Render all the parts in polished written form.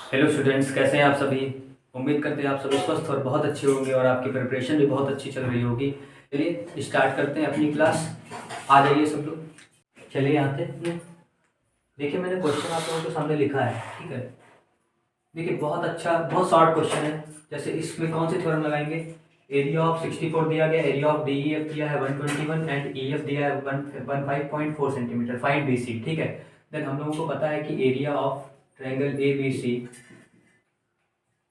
Hello students, कैसे हैं आप सभी। उम्मीद करते हैं आप सभी स्वस्थ और बहुत अच्छे होंगे और आपकी प्रिपरेशन भी बहुत अच्छी चल रही होगी। चलिए स्टार्ट करते हैं अपनी क्लास। आ जाइए सब लोग, चलिए यहाँ पे देखिए मैंने क्वेश्चन आप लोगों के सामने लिखा है, ठीक है। देखिए बहुत अच्छा, बहुत शॉर्ट क्वेश्चन है। जैसे इसमें कौन से थ्योरम लगाएंगे। एरिया ऑफ 64 दिया गया, area of D E F दिया है 121 एंड ई एफ दिया है 15.4 सेंटीमीटर, फाइंड बी सी, ठीक है। देन हम लोगों को पता है कि area of triangle A B C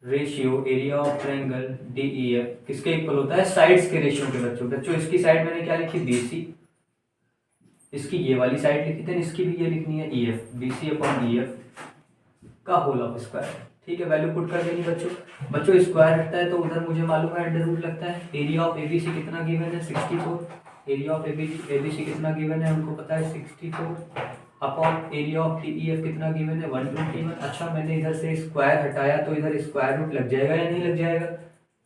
ratio area of triangle D E F किसके इक्वल होता है, साइड्स के रेशियो के। बच्चों इसकी साइड मैंने क्या लिखी, बी सी। इसकी ये वाली साइड लिखी थी, इसकी भी ये लिखनी है, E F, B C upon E F का होल ऑफ स्क्वायर, ठीक है। वैल्यू पुट कर देनी बच्चों स्क्वायर हटता है तो उधर मुझे मालूम है अंडर रूट लगता है। Area of A B C कितना गिवन है, 64। Area of A B C कितना गिवन है, हमको पता है 64 upon area of D E F कितना गिवन है 121। अच्छा मैंने इधर से स्क्वायर हटाया तो इधर स्क्वायर रूट लग जाएगा या नहीं लग जाएगा।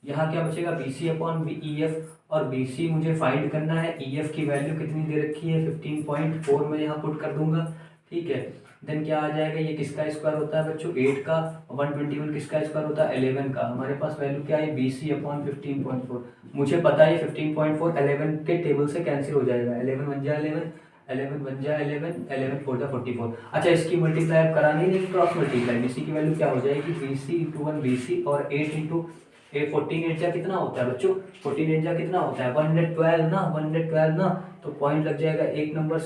यहाँ क्या बचेगा, B C upon B E F, और बी सी मुझे फाइंड करना है। ई एफ की वैल्यू कितनी दे रखी है 15.4, मैं यहाँ पुट कर दूंगा, ठीक है। देन क्या आ जाएगा, ये किसका स्क्वायर होता है बच्चों 8 का, 121 किसका स्क्वायर होता है 11 का। हमारे पास वैल्यू क्या है, बी सी अपॉन 15.4। मुझे पता है ये 15.4 11 के टेबल से कैंसिल हो जाएगा, 11 बन जाए 11, 11 बन जाए 11, 11 फोर जा 44। अच्छा इसकी मल्टीप्लाई अब करानी नहीं, क्रॉस मल्टीप्लाई। बी सी की वैल्यू क्या हो जाएगी, B C into 1 B C, और 8 इंटू 14 एट जा कितना होता है बच्चों, 14 एट जा कितना होता है 112 ना, 112 ना। तो पॉइंट लग जाएगा एक नंबर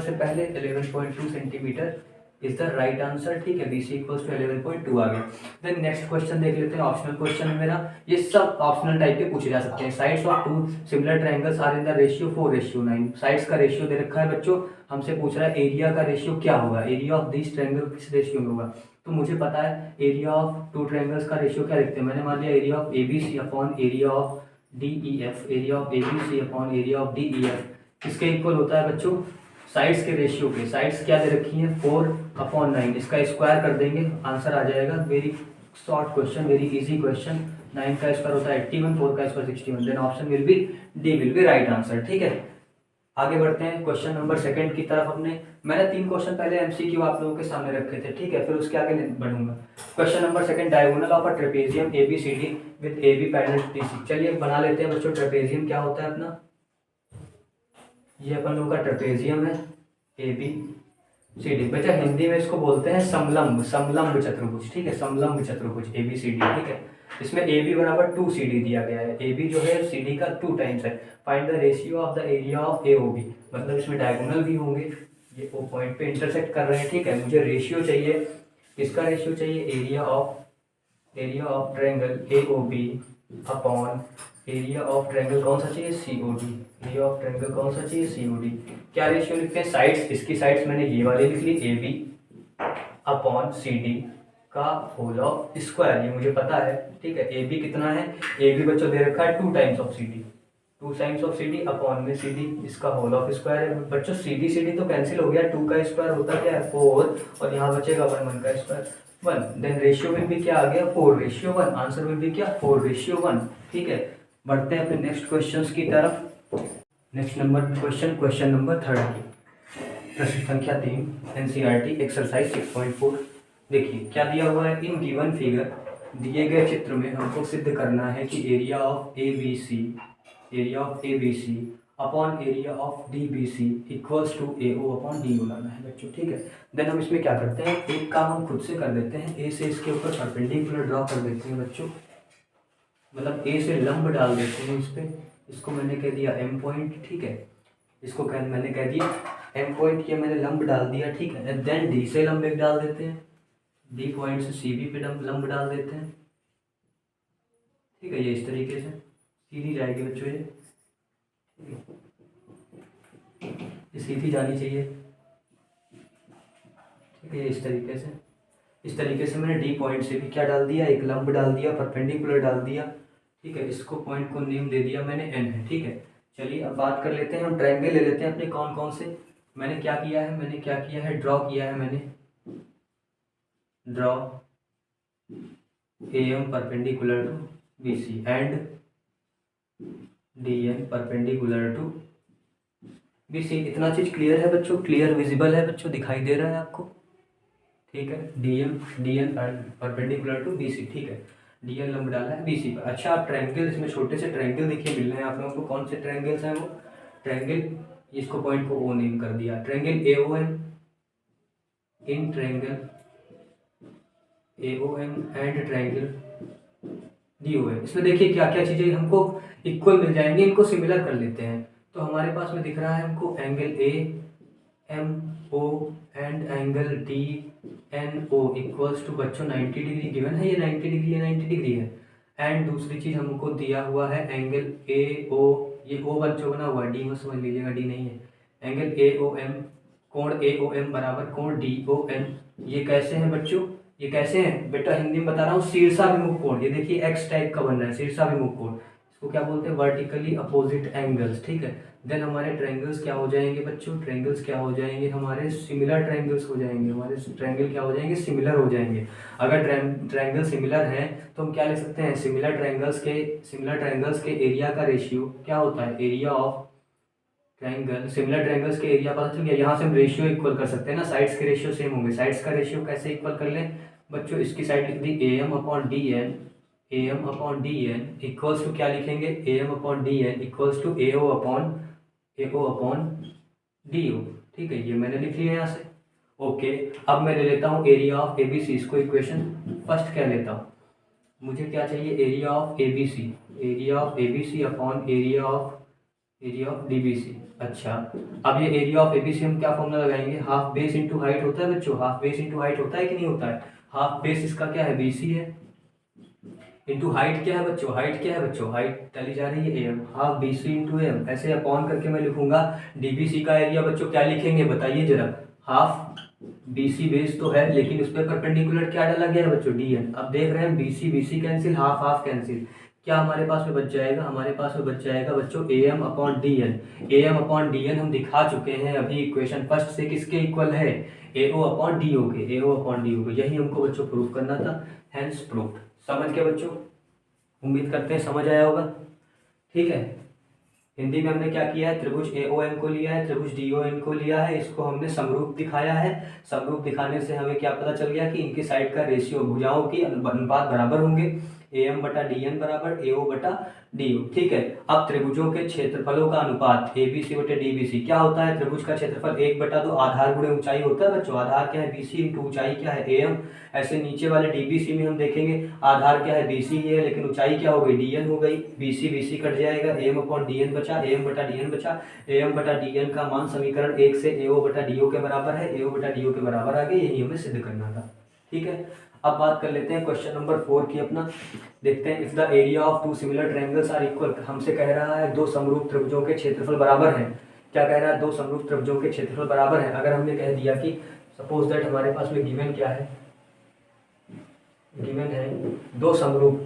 से पहले 11.2 centimetre is the right answer, ठीक है। बी सी इक्वल्स टू 11.2 आ गया। देन नेक्स्ट क्वेश्चन देख लेते हैं, ऑप्शनल क्वेश्चन है मेरा। ये सब ऑप्शनल टाइप के पूछे जा सकते हैं। Sides of two similar triangles are in the ratio 4:9। Sides का रेशियो दे रखा है बच्चों, हमसे पूछ रहा है एरिया का रेशियो क्या होगा, एरिया ऑफ दिस ट्रायंगल किस रेशियो में होगा। तो मुझे पता है एरिया ऑफ टू ट्रायंगल्स का रेशियो क्या लिखते हैं, मैंने मान लिया area of A B C upon area of D E F, area of A B C upon area of D E F किसके इक्वल होता है बच्चों, साइड्स के रेशियो के। साइड्स क्या दे रखी है 4/9, इसका स्क्वायर कर देंगे आंसर आ जाएगा। Very short question, very easy question. 9 का स्क्वायर होता है 81, 4 का square 61, then option will be D will be right answer, ठीक है। आगे बढ़ते हैं क्वेश्चन नंबर सेकंड की तरफ। मैंने 3 क्वेश्चन पहले एमसीक्यू आप लोगों के सामने रखे थे, ठीक है, फिर उसके आगे बढ़ूंगा। Question number second, diagonal of a trapezium A B C D with A B parallel D C. चलिए बना लेते हैं बच्चों, ट्रेपेजियम क्या होता है अपना, ये अपन लोगों का ट्रेपेजियम है ए बी सी डी। बेटा हिंदी में इसको बोलते हैं समलंब, समलंब चतुर्भुज, ठीक है, समलंब चतुर्भुज ए बी सी डी, ठीक है। इसमें ए बी बराबर 2 सी डी दिया गया है, ए बी जो है सी डी का 2 टाइम्स है। Find the ratio of the area of A O B, मतलब इसमें डायगोनल भी होंगे, ये ओ पॉइंट पे इंटरसेक्ट कर रहे हैं, ठीक है। मुझे रेशियो चाहिए, किसका रेशियो चाहिए, area of triangle A O B upon area of triangle कौन सा चाहिए, C O D. Area of triangle कौन सा चाहिए, सी ओ डी। क्या रेशियो लिखते हैं, साइड्स, इसकी साइड्स मैंने ये वाली लिख ली A B upon C D का होल ऑफ स्क्वायर, ये मुझे पता है, ठीक है। ए बी कितना है, ए बी बच्चों दे रखा है 2 times of C D, 2 times of C D upon में सी डी, इसका होल ऑफ स्क्वायर है। बच्चों सी डी तो कैंसिल हो गया, 2 का स्क्वायर होता क्या है 4, और यहाँ बचेगा 1 का स्क्वायर 1। देन रेशियो विल भी क्या आ गया 4:1, आंसर विल भी क्या 4:1, ठीक है। बढ़ते हैं अपने नेक्स्ट क्वेश्चंस की तरफ। नेक्स्ट नंबर क्वेश्चन नंबर 3 की प्रश्न संख्या 3 एनसीईआरटी एक्सरसाइज 6.4। देखिए क्या दिया हुआ है, इन गिवन फिगर, दिए गए चित्र में हमको सिद्ध करना है कि area of A B C upon area of D B C equals to A O upon D O लाना है बच्चों, ठीक है। देन हम इसमें क्या करते हैं, एक काम हम खुद से कर देते हैं, ए से इसके ऊपर परपेंडिकुलर ड्रॉ कर देते हैं बच्चों, मतलब ए से लंब डाल देते हैं इस पे। इसको मैंने कह दिया एम पॉइंट, ठीक है, इसको मैंने कह दिया एम पॉइंट, ये मैंने लंब डाल दिया, ठीक है। देन डी से लंब एक डाल देते हैं, डी पॉइंट से सी बी पे लंब डाल देते हैं, ठीक है। ये इस तरीके से सीधी जाएगी बच्चों, ये सीधी जानी चाहिए, ठीक है। इस तरीके से मैंने डी पॉइंट से भी क्या डाल दिया, एक लंब डाल दिया, परपेंडिकुलर डाल दिया, ठीक है। इसको पॉइंट को नेम दे दिया मैंने एन है, ठीक है। चलिए अब बात कर लेते हैं, हम ट्रायंगल ले लेते हैं अपने कौन कौन से। मैंने क्या किया है ड्रॉ किया है मैंने, draw A M perpendicular to B C and D M perpendicular to B C. इतना चीज क्लियर है बच्चों, क्लियर विजिबल है बच्चों, दिखाई दे रहा है आपको, ठीक है, D N perpendicular to B C, ठीक है, डी एन लंब डाला है बी सी पर। अच्छा, आप ट्रायंगल, इसमें छोटे से ट्रायंगल देखिए मिल रहे हैं आप लोगों को। कौन से ट्रायंगल्स हैं वो? ट्रायंगल, इसको पॉइंट को ओ नेम कर दिया, triangle A O M, in triangle A O M and triangle D O M. इसमें देखिए क्या क्या चीज़ें हमको इक्वल मिल जाएंगी, इनको सिमिलर कर लेते हैं। तो हमारे पास में दिख रहा है हमको angle A M O and angle D N O equals to बच्चों 90 डिग्री गिवन है, ये 90 डिग्री है, 90 डिग्री है। एंड दूसरी चीज़ हमको दिया हुआ है एंगल ए ओ, ये ओ बच्चों बना हुआ है, डी मत समझ लीजिएगा, डी नहीं है। एंगल ए ओ एम, कोण ए ओ एम बराबर कोण डी ओ एन। ये कैसे हैं बच्चों? ये कैसे हैं बेटा? हिंदी में बता रहा हूँ, शीर्षाभिमुख कोण। ये देखिए एक्स टाइप का बन रहा है शीर्षाभिमुख कोण, इसको क्या बोलते हैं? वर्टिकली अपोजिट एंगल्स, ठीक है। देन हमारे ट्रायंगल्स क्या हो जाएंगे बच्चों? ट्रायंगल्स क्या हो जाएंगे हमारे? सिमिलर ट्रायंगल्स हो जाएंगे हमारे। ट्रायंगल क्या हो जाएंगे? सिमिलर हो जाएंगे। अगर ट्रायंगल सिमिलर है तो हम क्या लिख सकते हैं? सिमिलर ट्रायंगल्स के एरिया का रेशियो क्या होता है? Area of triangle, similar triangles के एरिया पता चल गया। यहाँ से हम रेशियो इक्वल कर सकते हैं ना, साइड्स के रेशियो सेम होंगे। साइड्स का रेशियो कैसे इक्वल कर लें बच्चों? इसकी साइड लिख दी A M upon D N, A M upon D N equals to क्या लिखेंगे? A M upon D N equals to A O upon D O, ठीक है, ये मैंने लिख लिया यहाँ से। ओके, अब मैं ले लेता हूँ area of A B C, इसको इक्वेशन फर्स्ट क्या लेता हूँ? मुझे क्या चाहिए? Area of A B C, area of A B C upon area of D B C. अच्छा, अब ये area of A B C हम क्या फॉर्मूला लगाएंगे? हाफ बेस इंटू हाइट होता है बच्चों, हाफ बेस इंटू हाइट होता है कि नहीं होता है? हाफ बेस इसका क्या है? बी सी है, इंटू हाइट क्या है बच्चों? हाइट क्या है बच्चों? हाइट चली जा रही है M, half B C into M, ऐसे अपॉन करके मैं लिखूंगा। डीबीसी का एरिया बच्चों क्या लिखेंगे बताइए जरा? हाफ बीसी बेस तो है, लेकिन उस पर परपेंडिकुलर क्या डाला गया है बच्चों? D N. अब देख रहे हैं BC BC cancel, half half cancel, क्या हमारे पास में बच जाएगा? हमारे पास में बच जाएगा बच्चों A M upon D N. A M upon D N हम दिखा चुके हैं अभी इक्वेशन फर्स्ट से, किसके इक्वल है? ए ओ अपॉन डी ओ के, ए ओ अपॉन डी ओ के। यही हमको बच्चों प्रूव करना था, हेंस प्रूव्ड। समझ गए बच्चों? उम्मीद करते हैं समझ आया होगा, ठीक है। हिंदी में हमने क्या किया है? त्रिभुज ए ओ एम को लिया है, त्रिभुज डी ओ एम को लिया है, इसको हमने समरूप दिखाया है। समरूप दिखाने से हमें क्या पता चल गया कि इनकी साइड का रेशियो, भुजाओं की अनुपात बराबर होंगे। ए एम बटा डी एन बराबर ए ओ बटा डी ओ, ठीक है। अब त्रिभुजों के क्षेत्रफलों का अनुपात ए बी सी बटे डी बी सी क्या होता है? त्रिभुज का क्षेत्रफल 1/2 आधार गुणे ऊंचाई होता है बच्चों। आधार क्या है? बी सी इंटू ऊंचाई क्या है? A M. ऐसे नीचे वाले डी बी सी में हम देखेंगे आधार क्या है? बी सी ही है, लेकिन ऊंचाई क्या हो गई? डी एन हो गई। बी सी कट जाएगा, A M upon D N बचा, ए एम बटा डी एन बचा। ए एम बटा डी एन का मान समीकरण 1 से ए ओ बटा डी ओ के बराबर है, ए ओ बटा डी ओ के बराबर आ गए, यही हमें सिद्ध करना था, ठीक है। अब बात कर लेते हैं क्वेश्चन नंबर 4 की अपना। देखते हैं, if the area of two similar triangles are equal, हमसे कह रहा है दो समरूप त्रिभुजों के क्षेत्रफल बराबर हैं। क्या कह रहा है? दो समरूप त्रिभुजों के क्षेत्रफल बराबर हैं। अगर हमने कह दिया कि सपोज दैट हमारे पास में गिवन क्या है? गिवन है दो समरूप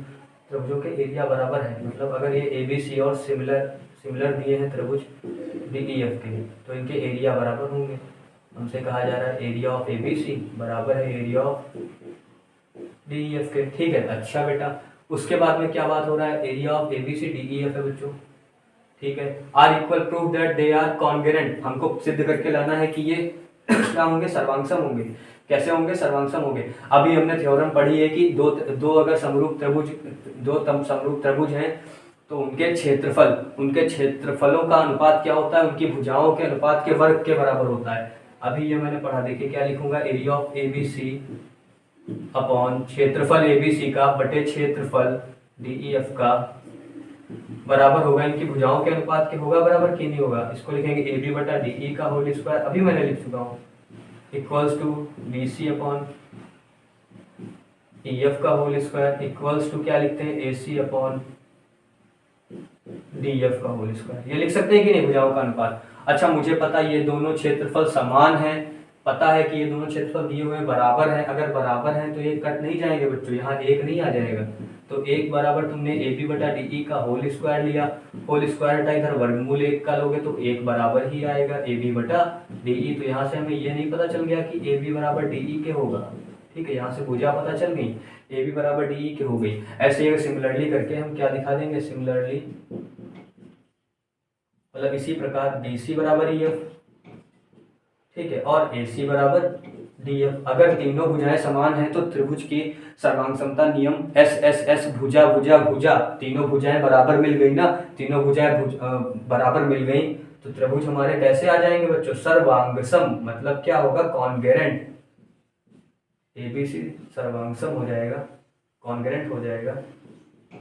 त्रिभुजों के एरिया बराबर है, मतलब अगर ये ए बी सी और सिमिलर दिए हैं त्रिभुज डी ई एफ के, तो इनके एरिया बराबर होंगे। हमसे कहा जा रहा है area of A B C बराबर है area of D E F के, ठीक है। अच्छा बेटा, उसके बाद में क्या बात हो रहा है? Area of A B C D E F है बच्चों, ठीक है। Are equal, prove that they are congruent, हमको सिद्ध करके लाना है कि ये क्या होंगे? सर्वांगसम होंगे। कैसे होंगे? सर्वांगसम होंगे। अभी हमने थ्योरम पढ़ी है कि दो अगर समरूप त्रिभुज हैं तो उनके क्षेत्रफलों का अनुपात क्या होता है? उनकी भुजाओं के अनुपात के वर्ग के बराबर होता है। अभी ये मैंने पढ़ा, देखिए क्या लिखूंगा? Area of A B C upon क्षेत्रफल ए बी सी का बटे क्षेत्रफल डी ई एफ का बराबर होगा इनकी भुजाओं के अनुपात के। होगा बराबर कि नहीं होगा? इसको लिखेंगे ए बी बटा डी ई का होल स्क्वायर, अभी मैंने लिख चुका हूँ, equals to B C upon E F का होल स्क्वायर इक्वल्स टू क्या लिखते हैं? A C upon D F का होल स्क्वायर। ये लिख सकते हैं कि नहीं भुजाओं का अनुपात? अच्छा, मुझे पता ये दोनों क्षेत्रफल समान हैं, पता है कि ये दोनों क्षेत्रफल दिए हुए बराबर हैं। अगर बराबर हैं तो ये कट नहीं जाएंगे बच्चों, यहाँ एक नहीं आ जाएगा। तो एक बराबर तुमने ए बी बटा डी ई का होल स्क्वायर लिया, होल स्क्वायर हटा इधर वर्गमूल 1 का लोगे तो एक बराबर ही आएगा ए बी बटा डी ई। तो यहाँ से हमें ये नहीं पता चल गया कि ए बी बराबर डी ई के होगा, ठीक है। यहाँ से भुजा पता चल गई, ए बी बराबर डी ई के हो गई। ऐसे ही सिमिलरली करके हम क्या दिखा देंगे? सिमिलरली मतलब इसी प्रकार बी सी बराबर ई एफ, ठीक है, और ए सी बराबर डी एफ। अगर तीनों भुजाएं समान हैं तो त्रिभुज की सर्वांग समता नियम एस एस एस, भुजा भुजा भुजा, तीनों भुजाएं बराबर मिल गई ना, तीनों भुजाएं बराबर मिल गई तो त्रिभुज हमारे कैसे आ जाएंगे बच्चों, सर्वांग सम, मतलब क्या होगा, कॉन्ग्रेंट, एबीसी सर्वांग सम हो जाएगा, कॉन्ग्रेंट हो जाएगा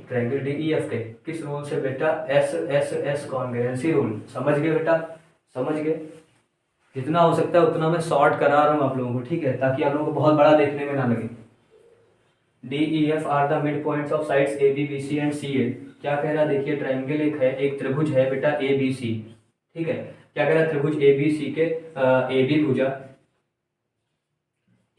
ट्रायंगल डीईएफ के। किस रूल से बेटा, एस एस एस कॉन्ग्रेंसी रूल। समझ गए बेटा, समझ गए। जितना हो सकता है उतना मैं शॉर्ट करा रहा हूँ आप लोगों को, ठीक है, ताकि आप लोगों को बहुत बड़ा देखने में ना लगे। D E F are the mid points of sides A B B C and C A. क्या कह रहा है, देखिए ट्रायंगल एक है, एक त्रिभुज है बेटा ए बी सी, ठीक है। क्या कह रहा है, त्रिभुज ए बी सी के ए बी भुजा,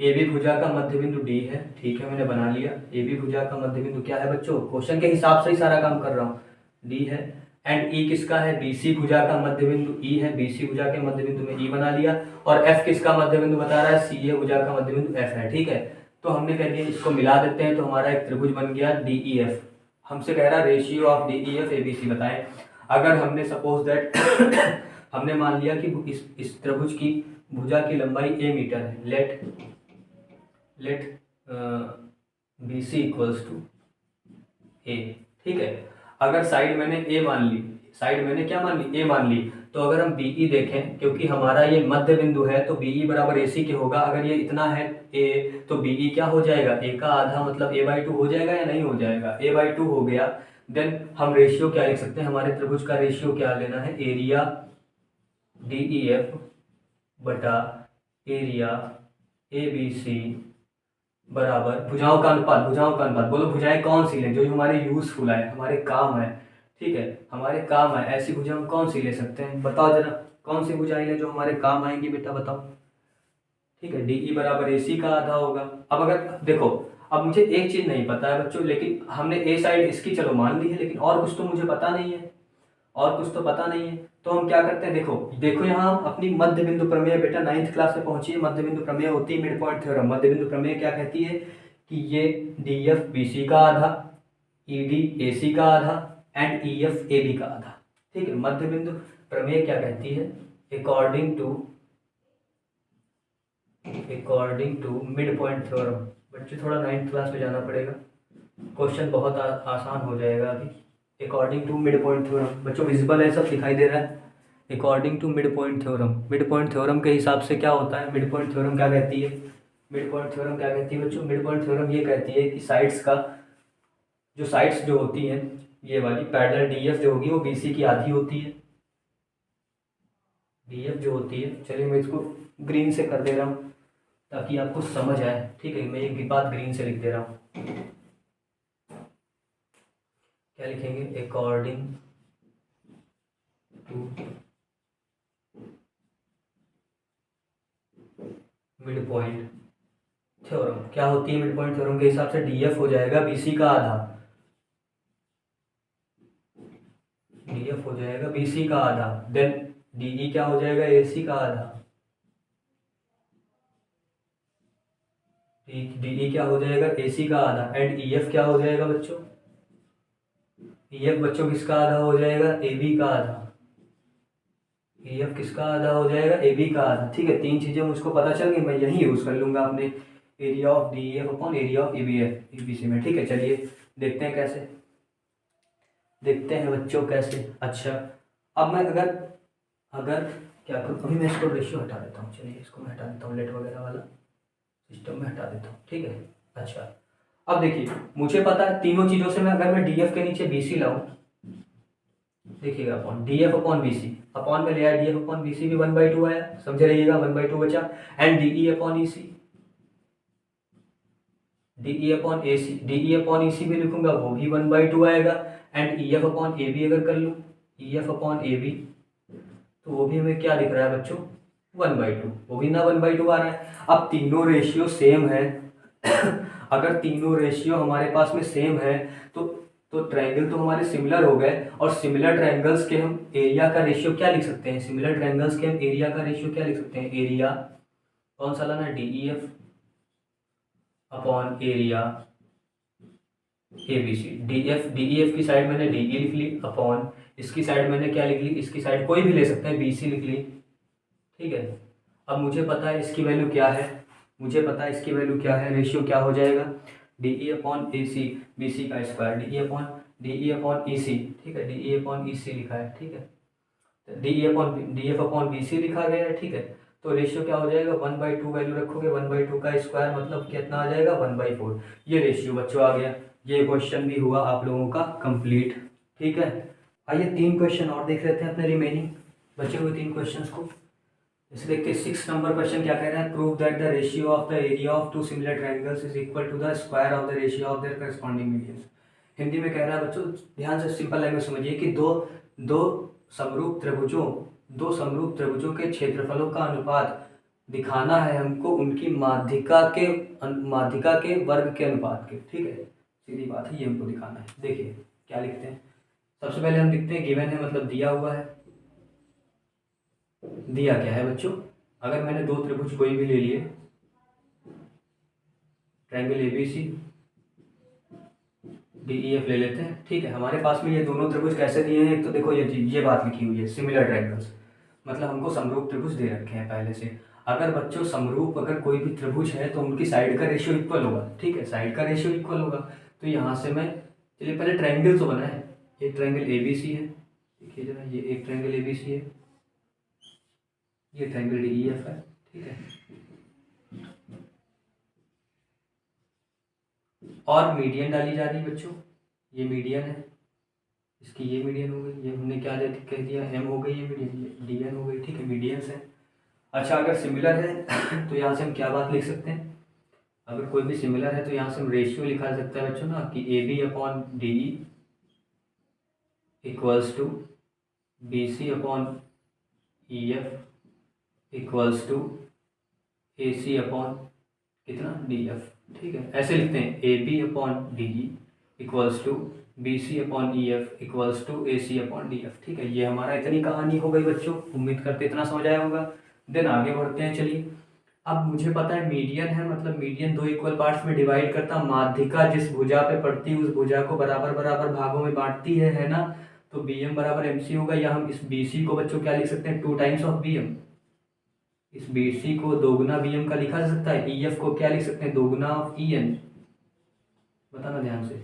ए बी भुजा का मध्य बिंदु डी है, ठीक है, मैंने बना लिया। ए बी भुजा का मध्य बिंदु क्या है बच्चों, क्वेश्चन के हिसाब से ही सारा काम कर रहा हूँ, डी है। एंड ई किसका है, बीसी भुजा का मध्य बिंदु ई है, बीसी भुजा के मध्य बिंदु में ई बना लिया। और एफ किसका मध्य बिंदु बता रहा है, सी ए भुजा का मध्य बिंदु एफ है, ठीक है। तो हमने कह दिया इसको मिला देते हैं तो हमारा एक त्रिभुज बन गया डीईएफ। हमसे कह रहा है रेशियो ऑफ डीईएफ एबीसी बताएं। अगर हमने सपोज दैट हमने मान लिया कि इस त्रिभुज की भुजा की लंबाई ए मीटर है, let B C equals to a, ठीक है। अगर साइड मैंने ए मान ली, साइड मैंने क्या मान ली, ए मान ली, तो अगर हम बीई देखें, क्योंकि हमारा ये मध्य बिंदु है तो बीई बराबर एसी के होगा। अगर ये इतना है ए तो बीई क्या हो जाएगा, ए का आधा, मतलब a/2 हो जाएगा या नहीं हो जाएगा, a/2 हो गया। देन हम रेशियो क्या लिख सकते हैं, हमारे त्रिभुज का रेशियो क्या लेना है, एरिया डीईएफ बटा एरिया एबीसी बराबर भुजाओं का अनुपात, भुजाओं का अनुपात। बोलो भुजाएं कौन सी लें, जो हमारे यूजफुल है, हमारे काम है, ठीक है, हमारे काम है, ऐसी भुजा हम कौन सी ले सकते हैं, बताओ जरा, कौन सी भुजाएं लें जो हमारे काम आएंगी बेटा, बताओ, ठीक है। डीई बराबर एसी का आधा होगा। अब अगर देखो, अब मुझे एक चीज नहीं पता है बच्चों, लेकिन हमने ए साइड इसकी चलो मान ली है, लेकिन और कुछ तो मुझे पता नहीं है, और कुछ तो पता नहीं है। तो हम क्या करते हैं, देखो देखो यहाँ हम अपनी मध्य बिंदु प्रमेय, बेटा 9th क्लास में पहुंची है, मध्य बिंदु प्रमेय होती है मिड पॉइंट थ्योरम। मध्य बिंदु प्रमेय क्या कहती है कि ये डी एफ बी सी का आधा, ई डी ए सी का आधा and E F A B का आधा, ठीक है। मध्य बिंदु प्रमेय क्या कहती है, according to mid point theorem. बच्चे थोड़ा 9th क्लास में जाना पड़ेगा, क्वेश्चन बहुत आसान हो जाएगा अभी। According to mid point theorem, बच्चों विजिबल है, सब दिखाई दे रहा है। According to mid point theorem, mid point theorem के हिसाब से क्या होता है, मिड पॉइंट थ्योरम क्या कहती है, मिड पॉइंट थ्योरम क्या कहती है बच्चों, मिड पॉइंट थ्योरम ये कहती है कि साइड्स का जो साइड्स जो होती हैं, ये वाली पैरेलल डीएफ जो होगी वो बीसी की आधी होती है, डीएफ जो होती है। चलिए मैं इसको ग्रीन से कर दे रहा हूँ ताकि आपको समझ आए, ठीक है। मैं एक बात ग्रीन से लिख दे रहा हूँ, क्या लिखेंगे, according to mid point theorem. क्या होती है मिड पॉइंट थ्योरम के हिसाब से, डीएफ हो जाएगा बीसी का आधा, डीएफ हो जाएगा बीसी का आधा, देन डीई क्या हो जाएगा, एसी का आधा, डीई क्या हो जाएगा, एसी का आधा, एंड ईएफ क्या हो जाएगा बच्चों, ईएफ बच्चों किसका आधा हो जाएगा, एबी का आधा, ईएफ किसका आधा हो जाएगा, एबी का आधा, ठीक है। तीन चीजें मुझको पता चल गई, मैं यही यूज कर लूंगा अपने area of DEF upon area of ABC में, ठीक है। चलिए देखते हैं कैसे, देखते हैं बच्चों कैसे। अच्छा अब मैं अगर क्या करूँ, अभी मैं इसको रेशियो हटा देता हूँ, चलिए इसको मैं हटा देता हूँ, लेट वगैरह वाला सिस्टम में हटा देता हूँ, ठीक है। अच्छा अब देखिए मुझे पता है तीनों चीज़ों से, मैं अगर मैं डीएफ के नीचे बीसी लाऊं, देखिएगा upon DF upon BC, upon में ले आया डीएफ अपॉन बीसी भी 1/2 आया, समझे रहिएगा, 1/2 बचा। And DE upon EC, DE upon AC, DE upon EC भी लिखूंगा वो भी 1/2 आएगा। And EF upon A B अगर कर लूँ, ईएफ अपॉन ए बी, तो वो भी हमें क्या दिख रहा है बच्चों, 1/2, वो भी ना 1/2 आ रहा है। अब तीनों रेशियो सेम है अगर तीनों रेशियो हमारे पास में सेम है तो ट्रायंगल तो हमारे सिमिलर हो गए, और सिमिलर ट्रायंगल्स के हम एरिया का रेशियो क्या लिख सकते हैं, सिमिलर ट्रायंगल्स के हम एरिया का रेशियो क्या लिख सकते हैं, एरिया कौन सा लाना है, DEF upon area ABC. DEF की साइड मैंने डीई लिख ली, अपॉन इसकी साइड मैंने क्या लिख ली, इसकी साइड कोई भी ले सकते हैं, बीसी लिख ली, ठीक है। अब मुझे पता है इसकी वैल्यू क्या है, मुझे पता है इसकी वैल्यू क्या है, रेशियो क्या हो जाएगा, डी ई अपॉन ए सी, बी सी का स्क्वायर, डी ई अपॉन ई सी, ठीक है, डी ई अपॉन ई सी लिखा है, ठीक है, D F upon B C लिखा गया है, ठीक है। तो रेशियो क्या हो जाएगा, 1/2 वैल्यू रखोगे, 1/2 का स्क्वायर मतलब कितना आ जाएगा, 1/4। ये रेशियो बच्चों आ गया। ये क्वेश्चन भी हुआ आप लोगों का कंप्लीट, ठीक है। आइए 3 क्वेश्चन और देख लेते हैं अपने रिमेनिंग बचे हुए 3 क्वेश्चंस को। इसे देखते हैं 6 नंबर क्वेश्चन क्या कह रहा है, prove that the ratio of the area of two similar triangles is equal to the square of the ratio of their corresponding medians. Hindi में कह रहा है बच्चों, ध्यान से सिंपल लैंग्वेज समझिए कि दो समरूप त्रिभुजों के क्षेत्रफलों का अनुपात दिखाना है हमको उनकी माध्यिका के वर्ग के अनुपात के, ठीक है, सीधी बात है, ये हमको दिखाना है। देखिए क्या लिखते हैं, सबसे पहले हम लिखते हैं गिवन है मतलब दिया हुआ है। दिया क्या है बच्चों, अगर मैंने 2 त्रिभुज कोई भी ले लिए, ट्रायंगल एबीसी डीईएफ ले लेते हैं, ठीक है। हमारे पास में ये दोनों त्रिभुज कैसे दिए हैं, एक तो देखो ये बात लिखी हुई है सिमिलर ट्रायंगल्स, मतलब हमको समरूप त्रिभुज दे रखे हैं पहले से। अगर बच्चों समरूप अगर कोई भी त्रिभुज है तो उनकी साइड का रेशियो इक्वल होगा, ठीक है, साइड का रेशियो इक्वल होगा। तो यहाँ से मैं, चलिए पहले ट्रायंगल तो बना है, एक ट्रायंगल एबीसी है, देखिए जरा, ये एक ट्रायंगल एबीसी है, ये ट्रायंगल डीईएफ है, ठीक है। और मीडियन डाली जा रही है बच्चों, ये मीडियन है, इसकी ये मीडियन हो गई, ये हमने क्या कह दिया, एम हो गई, ये मीडियन, ये डी एन हो गई, ठीक है, मीडियंस है। अच्छा अगर सिमिलर है तो यहाँ से हम क्या बात लिख सकते हैं, अगर कोई भी सिमिलर है तो यहाँ से हम रेशियो लिखा सकता है बच्चों ना, कि A B upon D E equals to B C upon E F equals to A C upon कितना, डी एफ, ठीक है। ऐसे लिखते हैं A B upon D E equals to B C upon E F equals to A C upon D F, ठीक है। ये हमारा इतनी कहानी हो गई बच्चों, उम्मीद करते इतना समझ आया होगा। देन आगे बढ़ते हैं, चलिए। अब मुझे पता है मीडियन है, मतलब मीडियन 2 इक्वल पार्ट्स में डिवाइड करता, माध्यिका जिस भुजा पे पड़ती है उस भुजा को बराबर बराबर भागों में बांटती है ना। तो बी एम बराबर एम सी होगा, या हम इस बी सी को बच्चों क्या लिख सकते हैं, 2 टाइम्स ऑफ बी एम। इस बी सी को दोगुना बी एम का लिखा जा सकता है। ई एफ को क्या लिख सकते हैं, दोगुना ऑफ ई एन, बताना ध्यान से।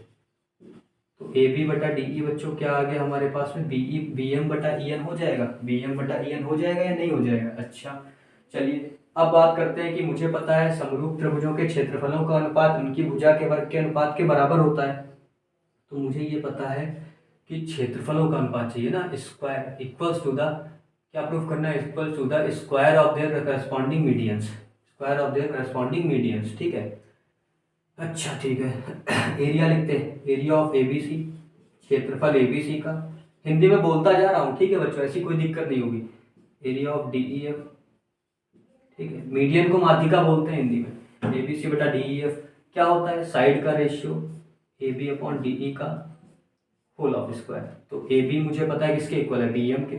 तो ए बी बटा डी ई बच्चों क्या आ गया हमारे पास में, बी एम बटा ई एन हो जाएगा, बी एम बटा ई एन हो जाएगा या नहीं हो जाएगा। अच्छा चलिए अब बात करते हैं कि मुझे पता है समरूप त्रिभुजों के क्षेत्रफलों का अनुपात उनकी भुजा के वर्ग के अनुपात के बराबर होता है। तो मुझे ये पता है कि क्षेत्रफलों का अनुपात चाहिए ना, स्क्वायर इक्वल्स टू द, क्या प्रूफ करना है, equals to the square of their corresponding medians, square of their corresponding medians, ठीक है। अच्छा ठीक है, एरिया लिखते हैं, एरिया ऑफ एबीसी, क्षेत्रफल एबीसी का, हिंदी में बोलता जा रहा हूँ, ठीक है बच्चों, ऐसी कोई दिक्कत नहीं होगी। एरिया ऑफ डीईएफ, ठीक है, मीडियन को माध्यिका बोलते हैं हिंदी में, एबीसी बटा डीईएफ क्या होता है, साइड का ratio A B upon D E का होल ऑफ स्क्वायर। तो ए बी मुझे पता है किसके इक्वल है, बी एम के,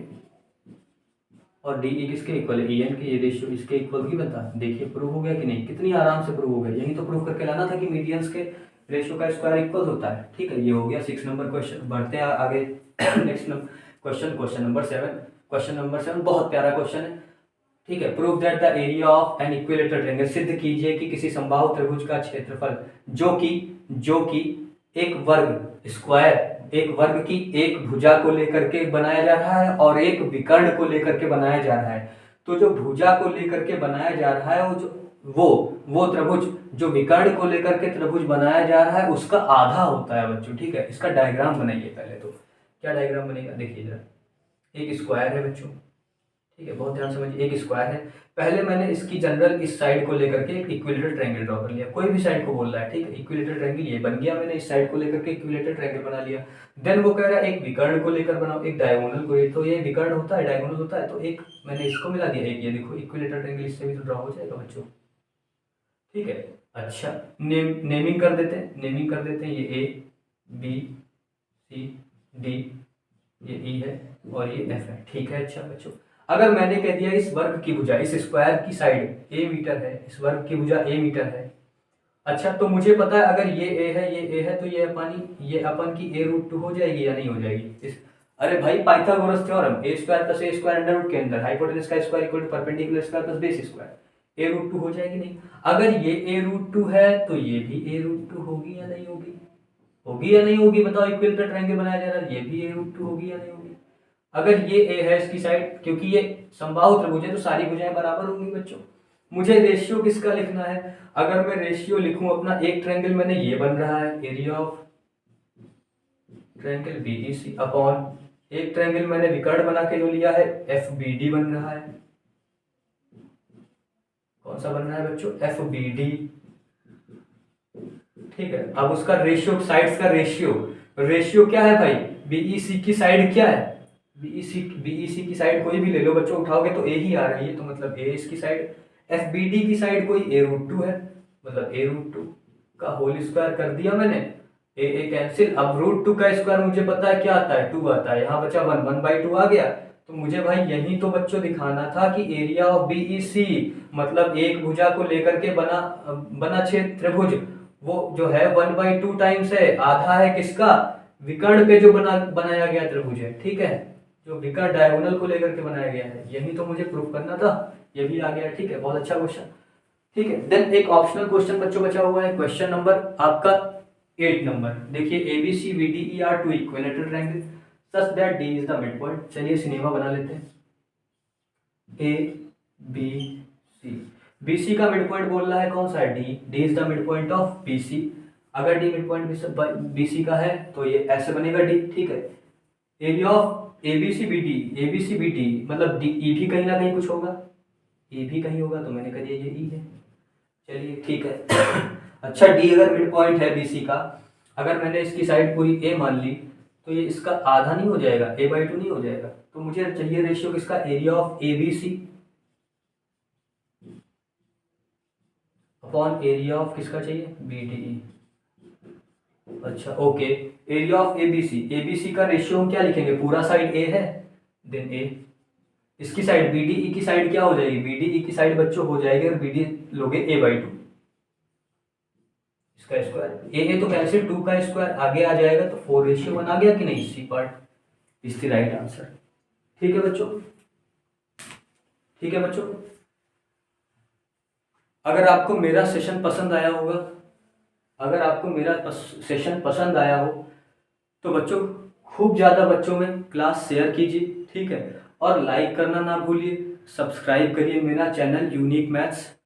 और डी ई किसके इक्वल है, ई एन के, ये रेशियो इसके इक्वल ही बनता है। देखिए प्रूव हो गया कि नहीं, कितनी आराम से प्रूव हो गया, यही तो प्रूव करके लाना था कि मीडियंस के रेशियो का स्क्वायर इक्वल होता है, ठीक है। ये हो गया 6 नंबर क्वेश्चन। बढ़ते हैं आगे next question, question number 7। Question number 7 बहुत प्यारा क्वेश्चन है, ठीक है। Prove that the area of an equilateral triangle, सिद्ध कीजिए कि किसी समबाहु त्रिभुज का क्षेत्रफल जो कि एक वर्ग स्क्वायर, एक वर्ग की एक भुजा को लेकर के बनाया जा रहा है और एक विकर्ण को लेकर के बनाया जा रहा है। तो जो भुजा को लेकर के बनाया जा रहा है वो त्रिभुज जो विकर्ण को लेकर के त्रिभुज बनाया जा रहा है उसका आधा होता है बच्चों, ठीक है। इसका डायग्राम बनाइए पहले, तो क्या डायग्राम बनेगा देखिए जरा। एक स्क्वायर है बच्चों, ठीक है, बहुत ध्यान समझिए, एक स्क्वायर है। पहले मैंने इसकी जनरल इस साइड को लेकर के एक इक्विलेटरल ट्रायंगल ड्रॉ कर लिया, कोई भी साइड को बोल रहा है, ठीक है। इक्विलेटरल ट्रायंगल ये बन गया, मैंने इस साइड को लेकर के इक्विलेटरल ट्रायंगल बना लिया। देन वो कह रहा है एक विकर्ण को लेकर बनाओ, एक डायगोनल को, तो ये विकर्ण होता है, डायगोनल होता है, तो एक मैंने इसको मिला दिया, एक ये देखो इक्विलेटरल ट्रायंगल, इससे भी तो ड्रॉ हो जाएगा बच्चों, ठीक है। अच्छा नेमिंग कर देते हैं, ये ए बी सी डी, ये ई है और ये एफ है, ठीक है। अच्छा बच्चों, अगर मैंने कह दिया इस वर्ग की भुजा, इस स्क्वायर की साइड ए मीटर है, इस वर्ग की भुजा ए मीटर है, अच्छा तो मुझे पता है अगर ये ए है, ये ए है, तो ये अपन की ए रूट 2 हो जाएगी या नहीं हो जाएगी। अरे भाई Pythagoras theorem, A square plus A square under root के अंदर हाइपोटेनस का square equal to perpendicular square plus base square, A√2 हो जाएगी नहीं? अगर ये A√2 है तो ये भी A√2 होगी या नहीं होगी? होगी या नहीं होगी? बताओ, इक्विलेटरल ट्रायंगल बनाया जा रहा है, ये भी A√2 होगी या नहीं होगी? अगर ये A है इसकी साइड, क्योंकि ये समबाहु त्रिभुज है तो सारी भुजाएं बराबर होंगी बच्चों। मुझे रेशियो किसका लिखना है? अगर मैं रेशियो लिखूं अपना, एक ट्रायंगल मैंने ये बन रहा है, area of triangle BEC upon एक ट्रायंगल मैंने विकर्ण बना के जो लिया है FBD बन रहा है। कौन सा बन रहा है बच्चों? FBD। ठीक है, अब उसका रेशियो, साइड्स का रेशियो, रेशियो क्या है भाई? BEC की साइड क्या है? BEC की साइड कोई भी ले लो बच्चों, उठाओगे तो A ही आ रही है, तो मतलब A इसकी साइड। FBD की साइड कोई A√2 है, मतलब A√2 का होल स्क्वायर कर दिया मैंने, A कैंसिल। अब √2 का स्क्वायर मुझे पता है क्या आता है? 2 आता है। यहाँ बचा 1/2 आ गया। तो मुझे भाई यही तो बच्चों दिखाना था कि एरिया ऑफ BEC, मतलब एक भुजा को लेकर के बना छेद त्रिभुज, वो जो है 1/2 टाइम्स है, आधा है किसका? विकर्ण पे जो बनाया गया त्रिभुज है, ठीक है, जो विकर्ण डायगोनल को लेकर के बनाया गया है, यही तो मुझे प्रूफ करना था। ये भी आ गया, ठीक है, बहुत अच्छा क्वेश्चन। ठीक है, देन एक ऑप्शनल क्वेश्चन बच्चों बचा हुआ है, क्वेश्चन नंबर आपका 8 नंबर। देखिए, ABCBDE are two equilateral triangle such that D is the mid point. चलिए सिनेमा बना लेते हैं। ABC, BC का मिड पॉइंट बोल रहा है कौन सा है? D is the mid point of BC। अगर D मिड पॉइंट BC का है तो ये ऐसे बनेगा D, ठीक है। एरिया ऑफ ABCBD मतलब E भी कहीं ना कहीं कुछ होगा, E भी कहीं होगा, तो मैंने कह दिया ये E है। चलिए ठीक है। अच्छा, D अगर मिड पॉइंट है BC का, अगर मैंने इसकी साइड पूरी A मान ली, तो ये इसका आधा नहीं हो जाएगा? A/2 नहीं हो जाएगा? तो मुझे चाहिए रेशियो किसका? Area of ABC upon area of किसका चाहिए? BDE। अच्छा ओके, एरिया ऑफ ABC का रेशियो हम क्या लिखेंगे? पूरा साइड A है, देन A, इसकी साइड BDE की साइड क्या हो जाएगी? BDE की साइड बच्चों हो जाएगी, और BD लोगे A/2, इसका स्क्वायर। A तो कैंसिल, 2 का स्क्वायर आगे आ जाएगा, तो 4:1 आ गया कि नहीं? C part is the right answer. ठीक है बच्चों, ठीक है बच्चों। अगर आपको मेरा सेशन पसंद आया होगा, अगर आपको मेरा सेशन पसंद आया हो, तो बच्चों खूब ज़्यादा बच्चों में क्लास शेयर कीजिए, ठीक है, और लाइक करना ना भूलिए, सब्सक्राइब करिए मेरा चैनल यूनिक मैथ्स।